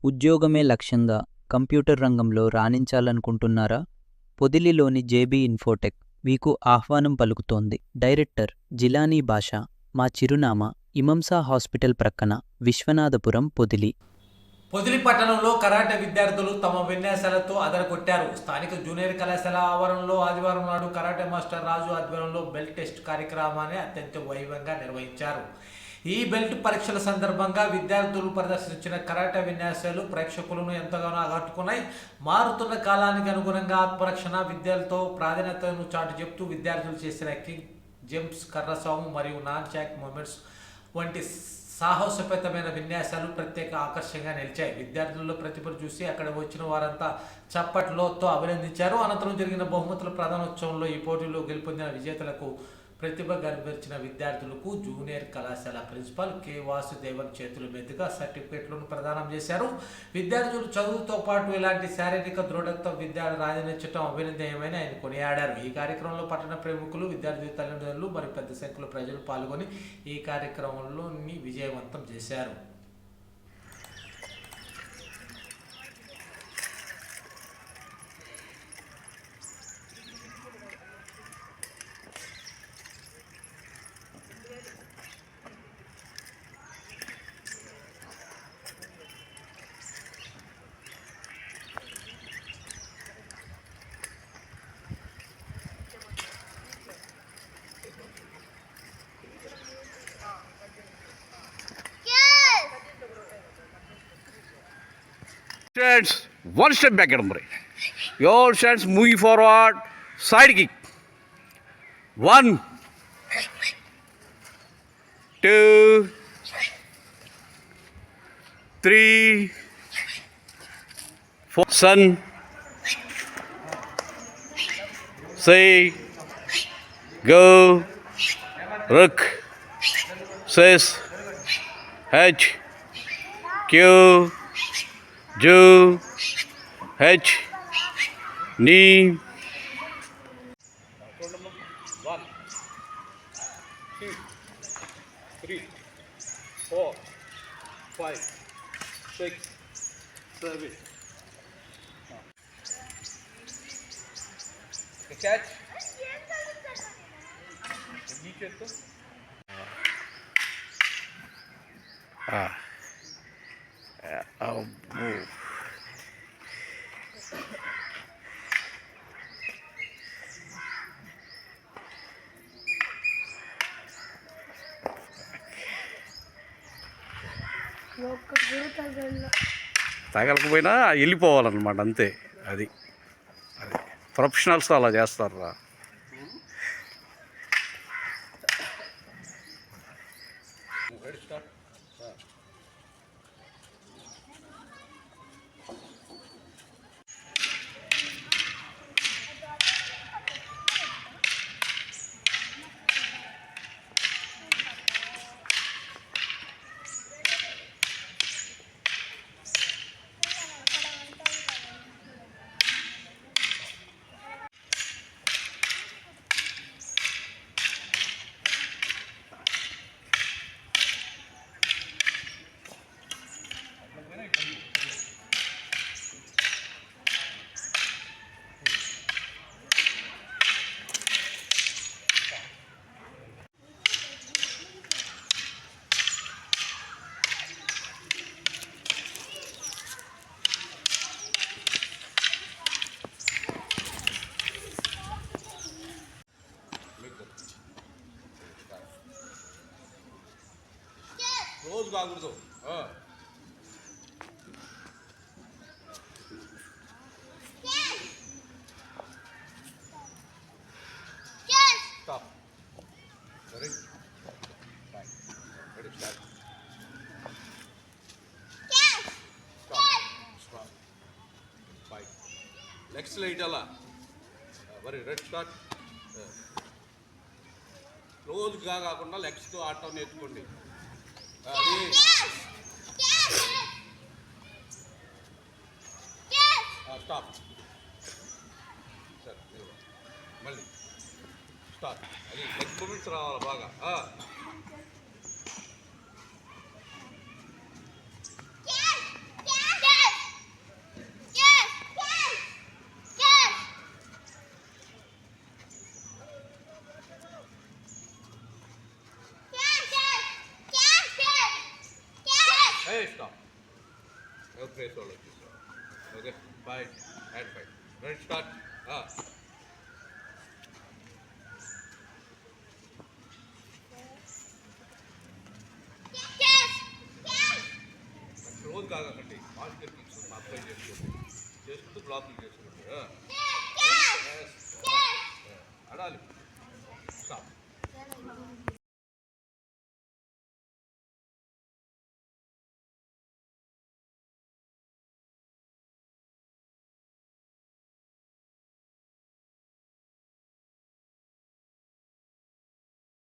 ఉద్యోగమే లక్ష్యంగా కంప్యూటర్ రంగంలో రాణించాలనుకుంటున్నారా? పొదిలిలోని జేబీ ఇన్ఫోటెక్ మీకు ఆహ్వానం పలుకుతోంది. డైరెక్టర్ జిలానీ బాషా. మా చిరునామా ఇమంసా హాస్పిటల్ ప్రక్కన, విశ్వనాథపురం, పొదిలి. పొదిలి పట్టణంలో కరాటే విద్యార్థులు తమ విన్యాసాలతో అదరగొట్టారు. స్థానిక జూనియర్ కళాశాల ఆవరణలో ఆదివారం నాడు కరాటే మాస్టర్ రాజు ఆధ్వర్యంలో బెల్ట్ టెస్ట్ కార్యక్రమాన్ని అత్యంత వైభవంగా నిర్వహించారు. ఈ బెల్ట్ పరీక్షల సందర్భంగా విద్యార్థులు ప్రదర్శించిన కరాటే విన్యాసాలు ప్రేక్షకులను ఎంతగానో ఆకట్టుకున్నాయి. మారుతున్న కాలానికి అనుగుణంగా ఆత్మరక్షణ విద్యలతో ప్రాధాన్యతను చాటు చెప్తూ విద్యార్థులు చేసిన కిక్, జంప్స్, కర్రసాము మరియు నాన్ చాక్ మూమెంట్స్ వంటి సాహసోపేతమైన విన్యాసాలు ప్రత్యేక ఆకర్షణగా నిలిచాయి. విద్యార్థుల్లో ప్రతిభను చూసి అక్కడ వచ్చిన వారంతా చప్పట్లతో అభినందించారు. అనంతరం జరిగిన బహుమతుల ప్రధానోత్సవంలో ఈ పోటీలో గెలుపొందిన విజేతలకు, ప్రతిభ కనబరిచిన విద్యార్థులకు జూనియర్ కళాశాల ప్రిన్సిపాల్ కె వాసుదేవన్ చేతుల మీదుగా సర్టిఫికేట్లను ప్రదానం చేశారు. విద్యార్థులు చదువుతో పాటు ఇలాంటి శారీరక దృఢత్వం విద్యార్థులు రాజనించడం అభినందనీయమని ఆయన కొనియాడారు. ఈ కార్యక్రమంలో పట్టణ ప్రముఖులు, విద్యార్థి తల్లిదండ్రులు మరియు పెద్ద సంఖ్యలో ప్రజలు పాల్గొని ఈ కార్యక్రమంలో విజయవంతం చేశారు. Stands one step back at Murray. Your stands moving forward, side kick. 1, 2, 3, 4. Sun, say, go, rook, says, H, Q, Ju, H, knee. 1, 2, 3, 4, 5, 6, 7. Catch. Oh, move. తగలకపోయినా వెళ్ళిపోవాలన్నమాట, అంతే. అది ప్రొఫెషనల్స్ అలా చేస్తారా? రోజు కాకూడదు. Stop. Ready, ready, start. Stop. 5 next light అలా మరి red start. రోజు కాకుండా లెగ్స్తో ఆడటం నేర్చుకోండి. అది స్టాప్. సరే, మళ్ళీ స్టార్ట్. అది లెగ్ మూమెంట్స్ రావాలి బాగా. Hey, stop. Your face all like this. Okay, fight. And fight. Ready, start. రోజు కాకండి ఫాస్ట్గా కిక్స్ అప్లై చేసుకోండి చేసుకుంటూ బ్లాకింగ్ చేసుకోండి ఆడాలి స్టాప్